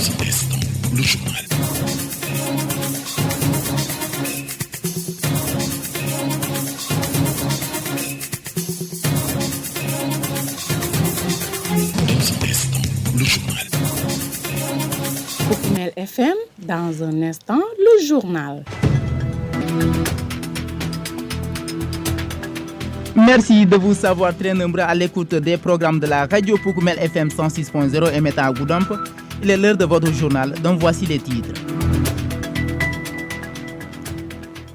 un instant, le journal. Dans un instant, le journal. Koukoumel FM, dans un instant, le journal. Merci de vous savoir très nombreux à l'écoute des programmes de la radio Koukoumel FM 106.0 émettant à Goudomp. Il est l'heure de votre journal, dont voici les titres.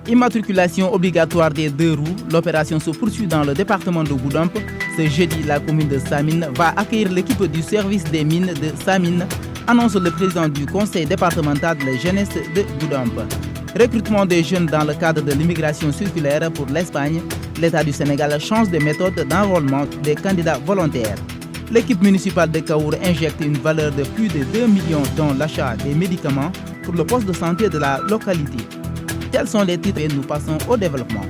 Immatriculation obligatoire des 2 roues. L'opération se poursuit dans le département de Goudomp. Ce jeudi, la commune de Samine va accueillir l'équipe du service des mines de Samine, annonce le président du conseil départemental de la jeunesse de Goudomp. Recrutement des jeunes dans le cadre de l'immigration circulaire pour l'Espagne. L'État du Sénégal change de méthode d'enrôlement des candidats volontaires. L'équipe municipale de Kaour injecte une valeur de plus de 2 millions dans l'achat des médicaments pour le poste de santé de la localité. Tels sont les titres et nous passons au développement.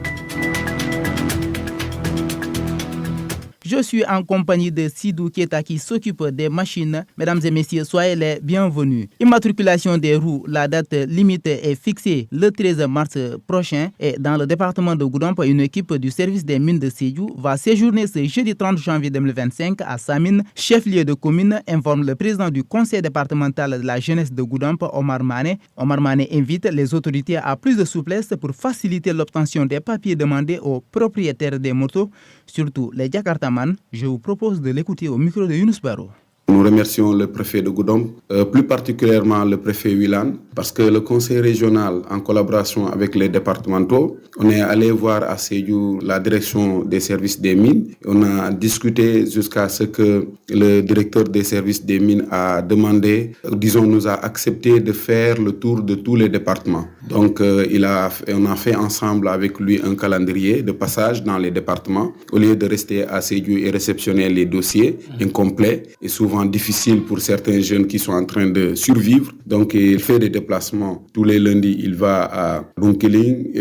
Je suis en compagnie de Sidou Keita qui s'occupe des machines. Mesdames et messieurs, soyez les bienvenus. Immatriculation des roues, la date limite est fixée le 13 mars prochain. Et dans le département de Goudomp, une équipe du service des mines de Sédhiou va séjourner ce jeudi 30 janvier 2025 à Samine, chef-lieu de commune, informe le président du conseil départemental de la jeunesse de Goudomp, Omar Mané. Omar Mané invite les autorités à plus de souplesse pour faciliter l'obtention des papiers demandés aux propriétaires des motos, surtout les Jakartaman. Je vous propose de l'écouter au micro de Younous Baro. Nous remercions le préfet de Goudomp, plus particulièrement le préfet Wilan, parce que le conseil régional, en collaboration avec les départementaux, on est allé voir à Sédhiou la direction des services des mines. On a discuté jusqu'à ce que le directeur des services des mines a demandé, nous a accepté de faire le tour de tous les départements. Donc, on a fait ensemble avec lui un calendrier de passage dans les départements, au lieu de rester à Sédhiou et réceptionner les dossiers incomplets et souvent difficile pour certains jeunes qui sont en train de survivre. Donc, il fait des déplacements. Tous les lundis, il va à Bunkiling.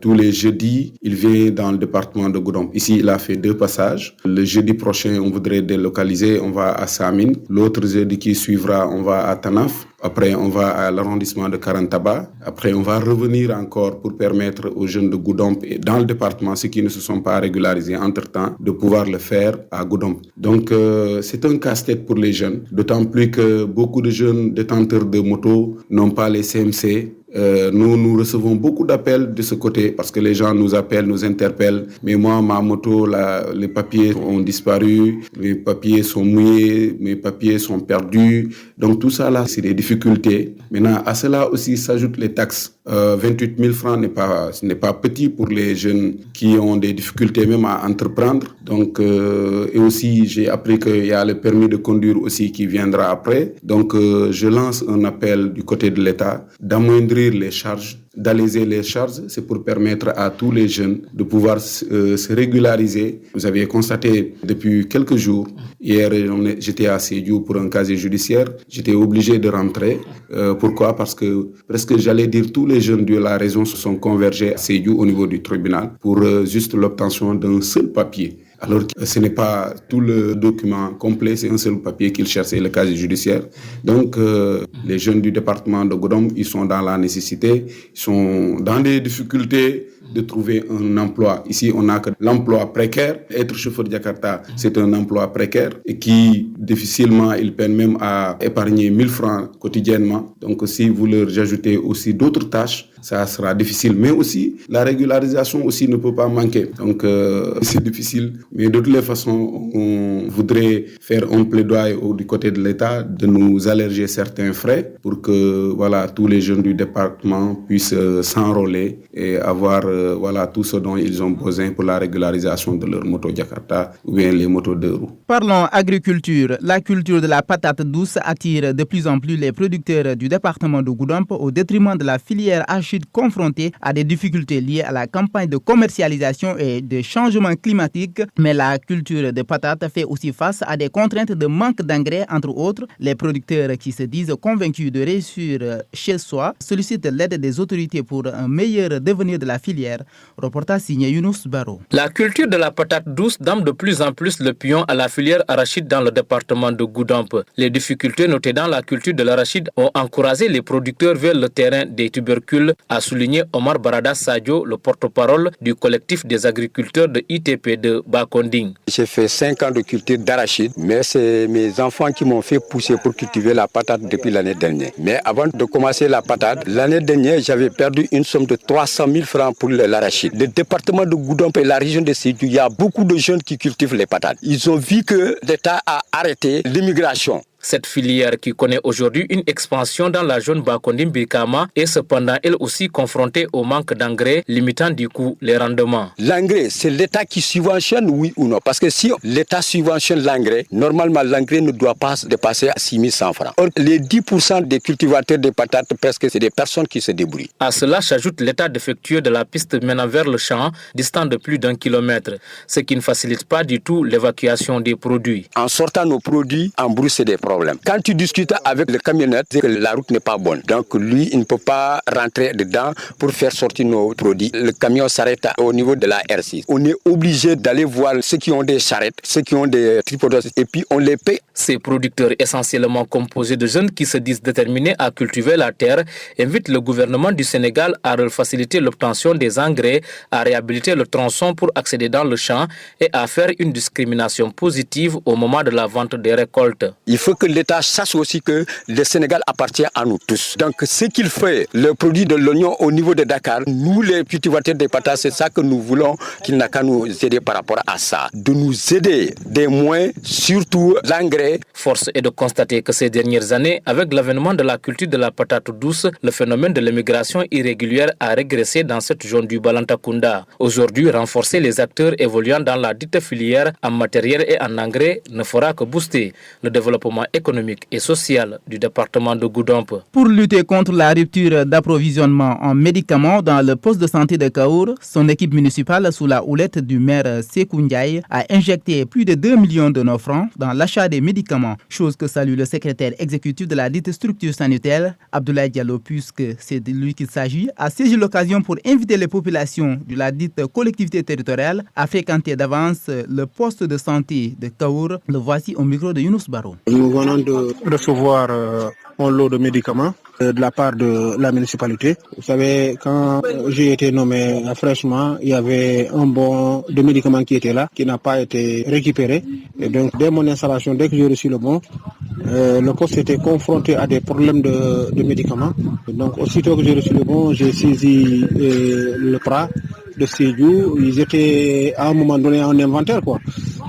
Tous les jeudis, il vient dans le département de Goudomp. Ici, il a fait 2 passages. Le jeudi prochain, on voudrait délocaliser. On va à Samine. L'autre jeudi qui suivra, on va à Tanaf. Après, on va à l'arrondissement de Karantaba. Après, on va revenir encore pour permettre aux jeunes de Goudomp et dans le département, ceux qui ne se sont pas régularisés entre-temps, de pouvoir le faire à Goudomp. Donc, c'est un casse-tête pour les jeunes, d'autant plus que beaucoup de jeunes détenteurs de motos n'ont pas les CMC. Nous recevons beaucoup d'appels de ce côté parce que les gens nous appellent, nous interpellent. Mais moi, ma moto, les papiers ont disparu, les papiers sont mouillés, mes papiers sont perdus. Donc tout ça là, c'est des difficultés. Maintenant, à cela aussi s'ajoutent les taxes. 28 000 francs ce n'est pas petit pour les jeunes qui ont des difficultés même à entreprendre. Donc, et aussi, j'ai appris qu'il y a le permis de conduire aussi qui viendra après. Donc, je lance un appel du côté de l'État d'amoindrir les charges, d'alléger les charges. C'est pour permettre à tous les jeunes de pouvoir se régulariser. Vous avez constaté depuis quelques jours, hier, j'étais à Sédhiou pour un casier judiciaire. J'étais obligé de rentrer. Pourquoi? Parce que presque, j'allais dire, tous les jeunes de la région se sont convergés à Sédhiou au niveau du tribunal pour juste l'obtention d'un seul papier. Alors que ce n'est pas tout le document complet, c'est un seul papier qu'ils cherchent, le casier judiciaire. Donc, les jeunes du département de Goudomp, ils sont dans la nécessité, ils sont dans des difficultés de trouver un emploi. Ici, on n'a que l'emploi précaire. Être chauffeur de Jakarta, c'est un emploi précaire et qui, difficilement, ils peinent même à épargner 1000 francs quotidiennement. Donc, si vous leur ajoutez aussi d'autres tâches, ça sera difficile. Mais aussi, la régularisation aussi ne peut pas manquer. Donc, c'est difficile. Mais de toutes les façons, on voudrait faire un plaidoyer du côté de l'État de nous alléger certains frais pour que, voilà, tous les jeunes du département puissent s'enrôler et avoir, tout ce dont ils ont besoin pour la régularisation de leur moto Jakarta ou bien les motos 2 roues. Parlons agriculture. La culture de la patate douce attire de plus en plus les producteurs du département de Goudomp au détriment de la filière arachide confrontée à des difficultés liées à la campagne de commercialisation et de changement climatique. Mais la culture de patates fait aussi face à des contraintes de manque d'engrais, entre autres. Les producteurs qui se disent convaincus de réussir chez soi sollicitent l'aide des autorités pour un meilleur devenir de la filière. terre. Reportage signé Younous Baro. La culture de la patate douce donne de plus en plus le pion à la filière arachide dans le département de Goudomp. Les difficultés notées dans la culture de l'arachide ont encouragé les producteurs vers le terrain des tubercules, a souligné Omar Barada Sadio, le porte-parole du collectif des agriculteurs de ITP de Bakonding. J'ai fait 5 ans de culture d'arachide, mais c'est mes enfants qui m'ont fait pousser pour cultiver la patate depuis l'année dernière. Mais avant de commencer la patate, l'année dernière, j'avais perdu une somme de 300 000 francs pour l'arachide. Le département de Goudomp et la région de Sédhiou, il y a beaucoup de jeunes qui cultivent les patates. Ils ont vu que l'État a arrêté l'immigration. Cette filière qui connaît aujourd'hui une expansion dans la zone Bakondim-Birkama est cependant elle aussi confrontée au manque d'engrais, limitant du coup les rendements. L'engrais, c'est l'État qui subventionne, oui ou non? Parce que si l'État subventionne l'engrais, normalement l'engrais ne doit pas dépasser à 6 100 francs. Or, les 10% des cultivateurs de patates, presque, c'est des personnes qui se débrouillent. À cela s'ajoute l'état défectueux de la piste menant vers le champ, distant de plus d'1 kilomètre, ce qui ne facilite pas du tout l'évacuation des produits. En sortant nos produits, en brousse, c'est des problèmes. Quand tu discutes avec le camionnette, c'est que la route n'est pas bonne. Donc lui, il ne peut pas rentrer dedans pour faire sortir nos produits. Le camion s'arrête au niveau de la R6. On est obligé d'aller voir ceux qui ont des charrettes, ceux qui ont des tripodos, et puis on les paie. Ces producteurs essentiellement composés de jeunes qui se disent déterminés à cultiver la terre invitent le gouvernement du Sénégal à faciliter l'obtention des engrais, à réhabiliter le tronçon pour accéder dans le champ et à faire une discrimination positive au moment de la vente des récoltes. Il faut que l'État sache aussi que le Sénégal appartient à nous tous. Donc ce qu'il fait, le produit de l'oignon au niveau de Dakar, nous les cultivateurs des patates, c'est ça que nous voulons, qu'il n'a qu'à nous aider par rapport à ça. De nous aider des moyens, surtout l'engrais. Force est de constater que ces dernières années, avec l'avènement de la culture de la patate douce, le phénomène de l'immigration irrégulière a régressé dans cette zone du Balantakunda. Aujourd'hui, renforcer les acteurs évoluant dans la dite filière en matériel et en engrais ne fera que booster le développement économique et social du département de Goudomp. Pour lutter contre la rupture d'approvisionnement en médicaments dans le poste de santé de Kaour, son équipe municipale sous la houlette du maire Sékou Ndiaye a injecté plus de 2 millions de nos francs dans l'achat des médicaments, chose que salue le secrétaire exécutif de la dite structure sanitaire, Abdoulaye Diallo, puisque c'est de lui qu'il s'agit, a saisi l'occasion pour inviter les populations de la dite collectivité territoriale à fréquenter d'avance le poste de santé de Kaour. Le voici au micro de Younous Baro. Nous venons de recevoir un lot de médicaments de la part de la municipalité. Vous savez, quand j'ai été nommé fraîchement, il y avait un bon de médicaments qui était là, qui n'a pas été récupéré. Et donc, dès mon installation, dès que j'ai reçu le bon, le poste était confronté à des problèmes de médicaments. Et donc, aussitôt que j'ai reçu le bon, j'ai saisi le PRA de Sédhiou. Ils étaient à un moment donné en inventaire, quoi.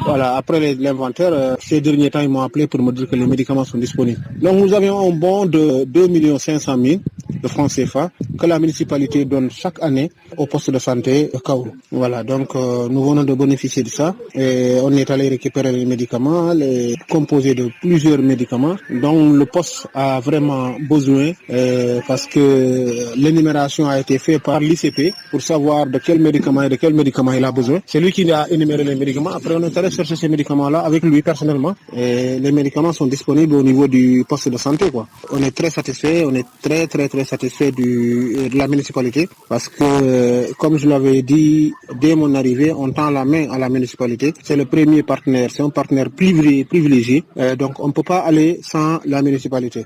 Voilà, après l'inventaire, ces derniers temps, ils m'ont appelé pour me dire que les médicaments sont disponibles. Donc nous avions un bon de 2 500 000 de francs CFA que la municipalité donne chaque année au poste de santé de Kaour. Voilà, donc nous venons de bénéficier de ça. Et on est allé récupérer les médicaments, les composés de plusieurs médicaments dont le poste a vraiment besoin parce que l'énumération a été faite par l'ICP pour savoir de quel médicament et de quel médicament il a besoin. C'est lui qui a énuméré les médicaments. Après, on est allé chercher ces médicaments-là avec lui personnellement. Et les médicaments sont disponibles au niveau du poste de santé, quoi. On est très satisfait, on est très satisfait de la municipalité parce que, comme je l'avais dit, dès mon arrivée, on tend la main à la municipalité. C'est le premier partenaire, c'est un partenaire privilégié. Donc, on ne peut pas aller sans la municipalité.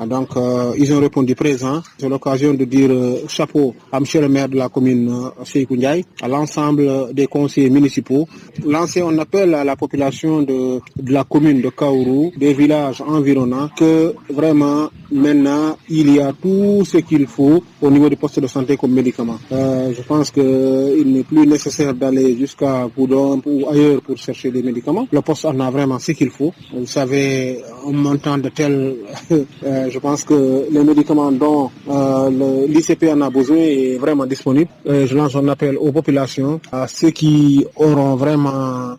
Donc, ils ont répondu présent. C'est l'occasion de dire chapeau à monsieur le maire de la commune Sékou Ndiaye, à l'ensemble des conseillers municipaux. Lancer un appel à la population de la commune de Kaourou, des villages environnants, que vraiment, maintenant, il y a tout ce qu'il faut au niveau du poste de santé comme médicament. Je pense qu'il n'est plus nécessaire d'aller jusqu'à Goudomp ou ailleurs pour chercher des médicaments. Le poste en a vraiment ce qu'il faut. Vous savez, un montant de tel... je pense que les médicaments dont l'ICP en a besoin est vraiment disponible. Je lance un appel aux populations, à ceux qui auront vraiment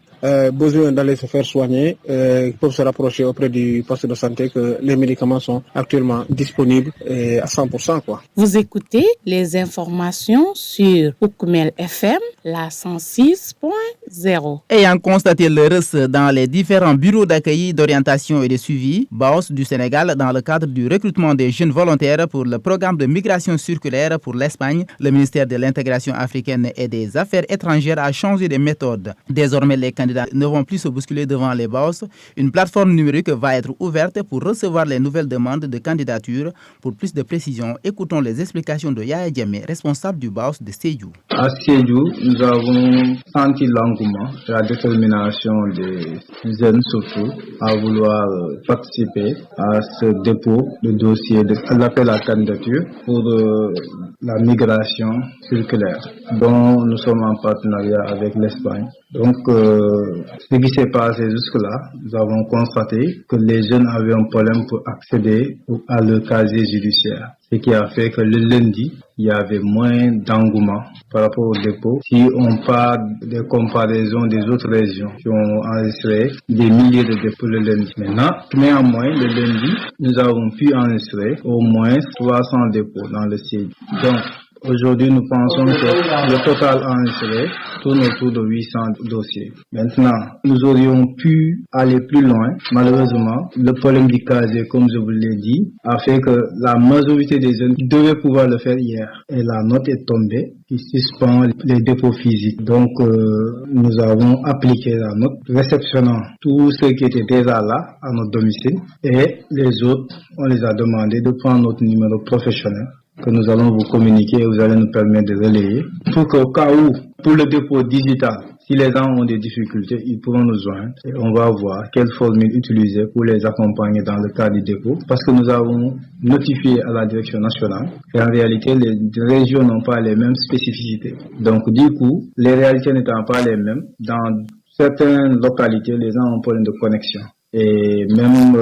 besoin d'aller se faire soigner peuvent se rapprocher auprès du poste de santé que les médicaments sont actuellement disponibles à 100%, quoi. Vous écoutez les informations sur Oukoumel FM, la 106.0. Ayant constaté le reste dans les différents bureaux d'accueil, d'orientation et de suivi, BAOS du Sénégal, dans le cadre du recrutement des jeunes volontaires pour le programme de migration circulaire pour l'Espagne, le ministère de l'Intégration africaine et des Affaires étrangères a changé de méthode. Désormais, les candidats ne vont plus se bousculer devant les BAOS. Une plateforme numérique va être ouverte pour recevoir les nouvelles demandes de candidature. Pour plus de précisions, écoutons les explications de Yaya Diamé, responsable du BAOS de Sédhiou. À Sédhiou, nous avons senti l'engouement, la détermination des jeunes surtout à vouloir participer à ce dépôt de dossier de l'appel à candidature pour la migration circulaire dont nous sommes en partenariat avec l'Espagne. Donc, ce qui s'est passé jusque-là, nous avons constaté que les jeunes avaient un problème pour accéder à leur casier judiciaire. Ce qui a fait que le lundi, il y avait moins d'engouement par rapport au dépôt. Si on parle des comparaisons des autres régions qui ont enregistré des milliers de dépôts le lundi. Maintenant, néanmoins, le lundi, nous avons pu enregistrer au moins 300 dépôts dans le Sédhiou. Donc, aujourd'hui, nous pensons que le total enregistré tourne autour de 800 dossiers. Maintenant, nous aurions pu aller plus loin. Malheureusement, le problème du casier, comme je vous l'ai dit, a fait que la majorité des jeunes devaient pouvoir le faire hier. Et la note est tombée qui suspend les dépôts physiques. Donc, nous avons appliqué la note, réceptionnant tous ceux qui étaient déjà là à notre domicile. Et les autres, on les a demandé de prendre notre numéro professionnel que nous allons vous communiquer et vous allez nous permettre de relayer pour qu'au cas où, pour le dépôt digital, si les gens ont des difficultés, ils pourront nous joindre et on va voir quelle formule utiliser pour les accompagner dans le cas du dépôt parce que nous avons notifié à la direction nationale et en réalité les régions n'ont pas les mêmes spécificités. Donc du coup, les réalités n'étant pas les mêmes, dans certaines localités, les gens ont un problème de connexion. Et même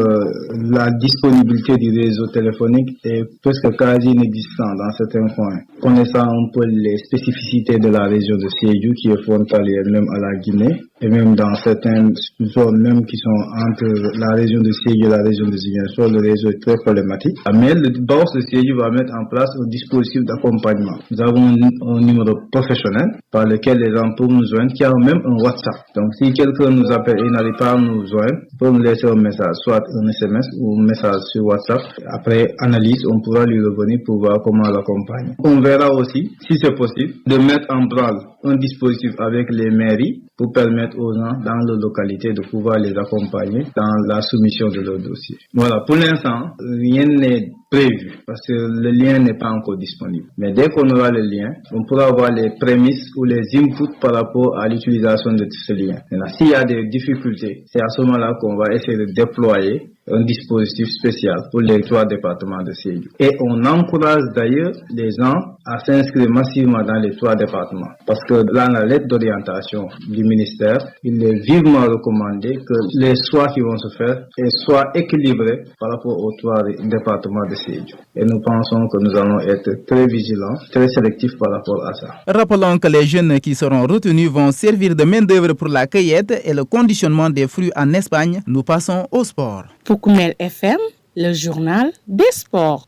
la disponibilité du réseau téléphonique est presque quasi inexistante dans certains coins. Connaissant un peu les spécificités de la région de Sédhiou qui est frontalière même à la Guinée et même dans certaines zones même qui sont entre la région de Sédhiou et la région de Ziguinchor, le réseau est très problématique. Mais le BAOS de Sédhiou va mettre en place un dispositif d'accompagnement. Nous avons un numéro professionnel par lequel les gens peuvent nous joindre qui a même un WhatsApp. Donc si quelqu'un nous appelle et n'arrive pas à nous joindre, peut nous laisser un message, soit un SMS ou un message sur WhatsApp. Après analyse, on pourra lui revenir pour voir comment l'accompagner. On verra aussi, si c'est possible, de mettre en branle un dispositif avec les mairies pour permettre aux gens dans leur localité de pouvoir les accompagner dans la soumission de leur dossier. Voilà, pour l'instant, rien n'est prévu parce que le lien n'est pas encore disponible. Mais dès qu'on aura le lien, on pourra avoir les prémices ou les inputs par rapport à l'utilisation de ce lien. Maintenant, s'il y a des difficultés, c'est à ce moment-là qu'on va essayer de déployer un dispositif spécial pour les 3 départements de Sédhiou. Et on encourage d'ailleurs les gens à s'inscrire massivement dans les 3 départements. Parce que dans la lettre d'orientation du ministère, il est vivement recommandé que les choix qui vont se faire soient équilibrés par rapport aux 3 départements de Sédhiou. Et nous pensons que nous allons être très vigilants, très sélectifs par rapport à ça. Rappelons que les jeunes qui seront retenus vont servir de main-d'œuvre pour la cueillette et le conditionnement des fruits en Espagne. Nous passons au sport. Oukoumel FM, le journal des sports.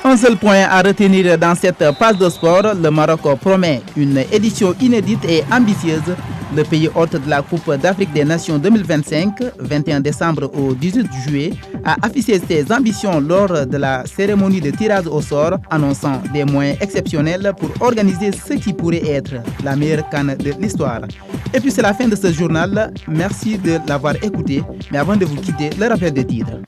Un seul point à retenir dans cette page de sport, le Maroc promet une édition inédite et ambitieuse. Le pays hôte de la Coupe d'Afrique des Nations 2025, 21 décembre au 18 juillet, a affiché ses ambitions lors de la cérémonie de tirage au sort, annonçant des moyens exceptionnels pour organiser ce qui pourrait être la meilleure CAN de l'histoire. Et puis c'est la fin de ce journal. Merci de l'avoir écouté. Mais avant de vous quitter, le rappel des titres.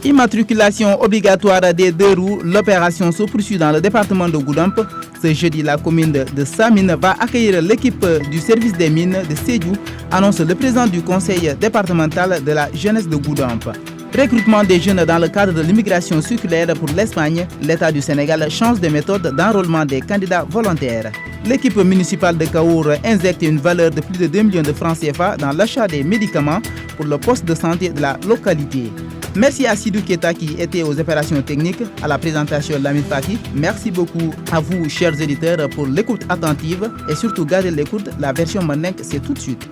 Immatriculation obligatoire des 2 roues, l'opération se poursuit dans le département de Goudomp. Ce jeudi, la commune de Samine va accueillir l'équipe du service des mines de Sédhiou, annonce le président du conseil départemental de la jeunesse de Goudomp. Recrutement des jeunes dans le cadre de l'immigration circulaire pour l'Espagne, l'État du Sénégal change de méthode d'enrôlement des candidats volontaires. L'équipe municipale de Kaour injecte une valeur de plus de 2 millions de francs CFA dans l'achat des médicaments pour le poste de santé de la localité. Merci à Sidou Keita qui était aux opérations techniques, à la présentation Lamine Faki. Merci beaucoup à vous, chers éditeurs, pour l'écoute attentive et surtout gardez l'écoute. La version Mandingue, c'est tout de suite.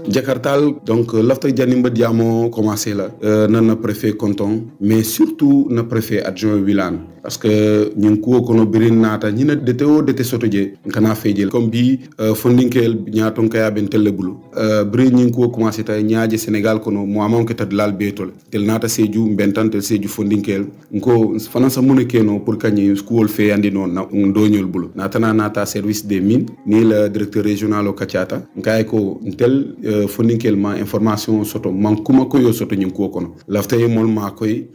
Jakartal, donc l'after Janimba Diamo commencé là, non préfet canton, mais surtout le préfet adjoint Wilane. Parce que nous avons birin nata ñina DTO DT sotoje kana fejel comme bi fondinkel ñaton kaya ben telebulu birin ñi ko commencé tay ñaaje Sénégal kono mo amon ke tad lal betol tel nata seju bentan tel seju fondinkel ko fana sa mune keno pour kany school fe andi non na ndonyol bulu nata service des mines ni le directeur régional o Katiata nkay ko tel fondinkel ma information soto man kuma ko yo soto ñi ko kono laftay mol ma koy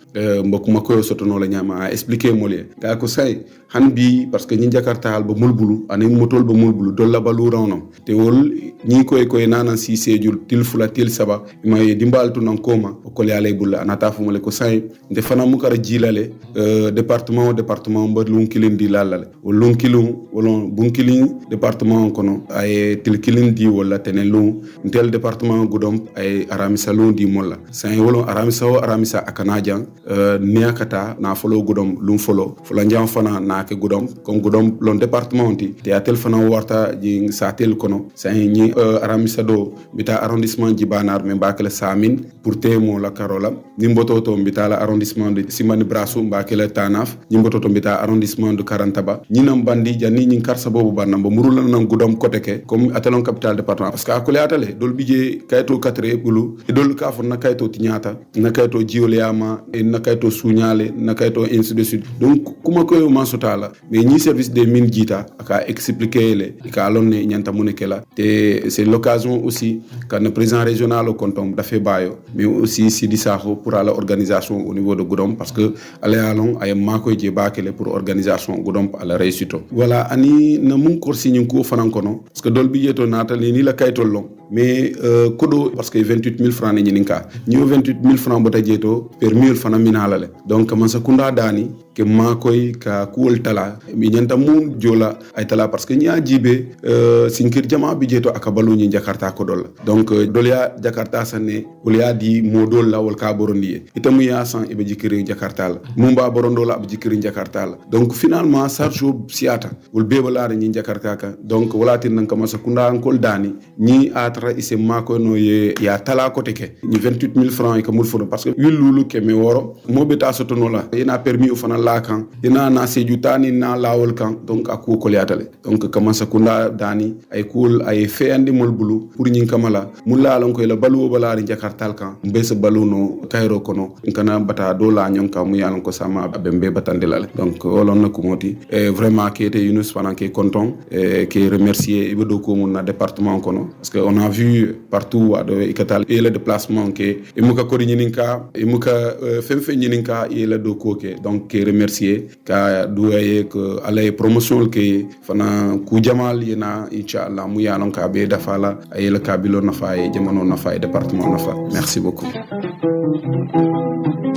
mbokuma ko yo soto no la ñama expliquer ga ko say han bi parce que ñi Jakarta ba mulbulu ani motol ba mulbulu dolla balu rawno te wol ñi koy nanan si sejul til fula til saba may dimbaltu nan koma ko le alay bulla anata fu male ko say de fana mu kara jilale département ba lun kilin di lalale o lun kilun wolon bun kilin département kono ay til kilin di wala tenelu tel département gudom ay aramisa lun di molla say wolon aramisa akanajan niakata na folo gudom lun folo njam fana na ke gudom comme gudom lon département ti te atel fana warta ji satel kono say ñi aramisa do bita arrondissement jibanar me bakela samin pour temo la karola ni mboto to bita la arrondissement de Simani Brassou bakela tanaf ni mboto to bita arrondissement de Karantaba ñi nam bandi jani ñi karsa bobu banam ba murul nan gudom côté ke comme atelon capital département parce que akole atale dol bije kayto 4 bulu e dol ka fon na kayto tiñata na kayto jioleyama e na kayto suñale na kayto ainsi de suite donc kuma ko man sotala mais ni service des mines jita aka expliquer le ka lonne ñanta munekela te c'est l'occasion aussi quand le président régional au canton d'afé bayo mais aussi Sidi Sakho pour la organisation au niveau de Goudomp parce que aller alon ay mako je bakele pour organisation Goudomp à la réussite voilà ani na mun korsi ñu ko fanankono parce que dol bi yeto natal ni la kaytol long mais kodo parce que 28 000 francs ni ninka ni 28 000 francs bota jeto permis fana minalale donc man sakunda dani ke makoy ka kuol tala mi nyanta mun jola ay tala parce que nya jibe sinkir jama bi jeto akabalu ni Jakarta ko dol donc dolya Jakarta sanne ulya di modol la wal ka borondi itamu ya san ibe jikiri Jakarta la mumba borondo la jikiri Jakarta la donc finalement sarjo siata ul bebalare ni Jakarta ka donc wala tin nan kama sakunda ankol dani ni atra ise mako no ye ya tala ko teke ni 28 000 francs e ka mul fono parce que wilulu ke me woro mo beta sotono la ina permis o fana la kan ina na sejutani na lawol kan donc aku ko liatale donc kama sakunda dani ay kul ay feandi mol bulu pour nyin kamala mulla lon ko la balu balari Jakarta kan mbese balu no kayro kono kana bata do la nyonka mu yalon ko sama bembe batandela donc olon na kumoti vraiment qui était Yunus pendant qui est content qui remercier ibedo ko mon département kono parce que on a vu partout à de ikatal et le déplacement que imuka ko nyininka imuka femfe nyininka et le doko ke donc qui remercier ka douaye que aller promotion ke fana ku jamal yena inshallah mu yalon ka be dafala ay le kabilo na fay jamono na fay département na fa merci beaucoup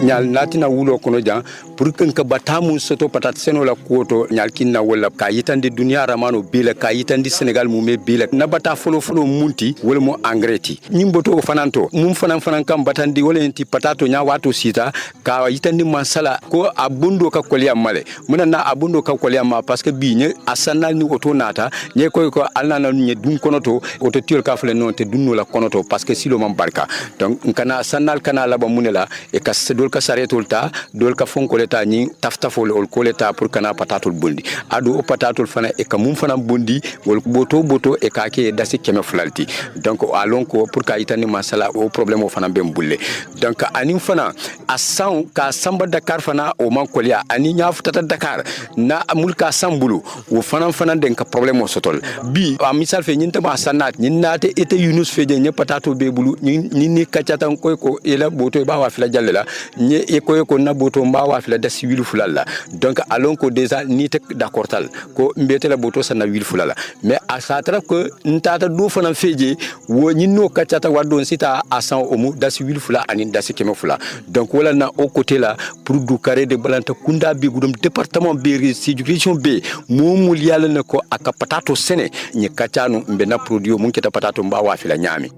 nyal natina wulo kono jan pour que nka batamu soto patat seno la koto nyal kinna wala ka yitande dunia ramano bile ka yitande Sénégal mu me bile na bata folo munti wala mo angreti nyimboto fananto mum fanan kam batandi wala enti patato nya wato sita ka yitande masala ko abundo ka koliya male muna na abundo ka koliya ma parce que bi nye asanal ni auto nata nye ko alna nye dun konoto auto tiol ka fle non te dunno la konoto parce que silo mam barka donc kana sanal kana laba munela e ka sedol ka saretol ta dol ka fonko leta ni taftafol ol koleta pour kana patatol bondi adu o patatol fana e ka mum fana bondi wol boto e ka ke dasi keme flalti donc alon ko pour ka itani masala o problème o fana bem bulle donc anim fana asan ka samba Dakar fana o man kolia ani nya futata Dakar na mulka sambulu o fana den ka problème o sotol bi a misal fe nyinta ma sanat nyinnate ete Yunus fe je nye patato be bulu ni kachata ko ela boto ba wa fila jallela ni eko na boto mba wa fila da civil fulala donc alon ko déjà ni tek d'accord tal ko mbete la boto sana wil fulala mais a satra ko ntata do fana feje wo ni no kachata wadon sita a 100 omu da civil fula ani da sikeme fula donc wala na au côté là pour du carré de balanta kunda bi gudum département bi région B momul yalla ne ko aka patato sene ni kachanu mbe na produit mun keta patato mba wa fila nyami.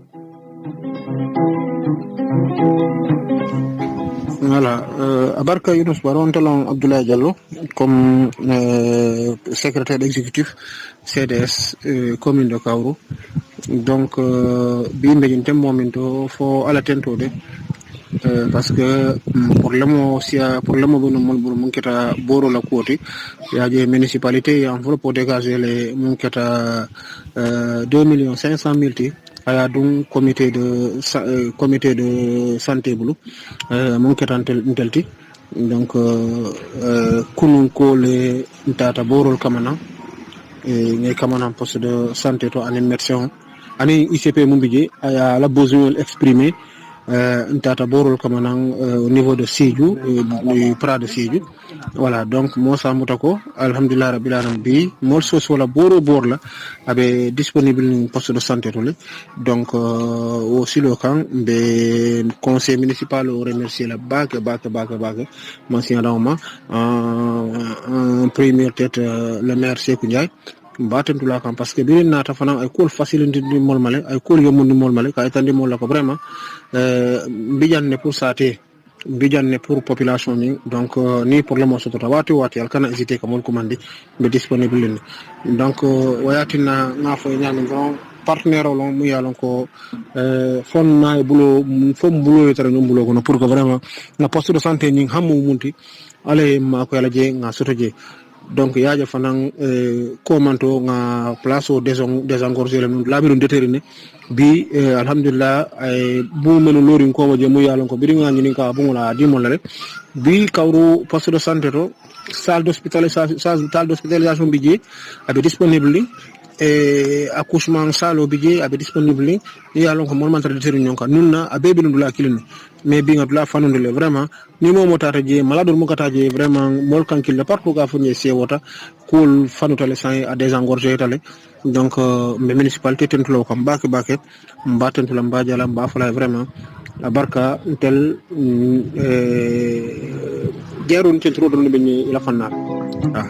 Voilà, Abarka Younous Baron Talon Abdoulaye Diallo comme secrétaire exécutif CDS commune de Kaourou. Donc bi mbejinte momento fo ala tentode parce que problème bono mon keta boro la côté ya des municipalités en faut pour dégager les mon keta 2 500 000 aya donc comité de santé bulu mon ketantel intelti donc kunun ko le ntata borol kamana ngay kamana poste de santé to ani médecin ani ICP mumbije aya la besoin exprimé ntata borol kamana au niveau de Sédhiou du Pra de Sédhiou voilà donc mo samutako alhamdulillah rabbil alamin bi mol sos wala boro borla abe disponible ni poste de santé tole donc au silo kan be conseil municipal au remercier la bague monsieur Dawma en première tête le maire Sékou Ndiaye batentula kam parce que bi nata fana ay cool facilité di molmale ay cool yomundi molmale ka etandi mol la ko vraiment mbijanne pour santé mbijanne pour population ni donc ni pour le mo soto wati alkana hésiter comme ko mandi be disponible ni donc wayatina ngafo nyami gon partenaire olon mu yalon ko fonna bulo fom bulo yetara ñom bulo ko pour que vraiment na poste de santé ni hamu munti ale ma ko yala je nga soto je donc yaaja fanan komanto nga place au désengorger le labiru déterminé bi alhamdulillah ay bu menu lori ko waje mu yalon ko bi nga ñini ka bu ngala di mo la bi Kaourou poste de santé to salle d'hospitalisation bi ji abi disponible et accouchement salle bi abi disponible yalon ko mon mantra déterminé ka nunna abebi ndula kilini mais bi nga dula fanondele vraiment ni mo tata je malade mo kata je vraiment mol kankil partout ka fonni se wota cool fanutale sans à désengorger tale donc mes municipalité tentulo kam bake mbatentula mbajala mbafala vraiment la barka tel jarun tentro don be ni la fanna ah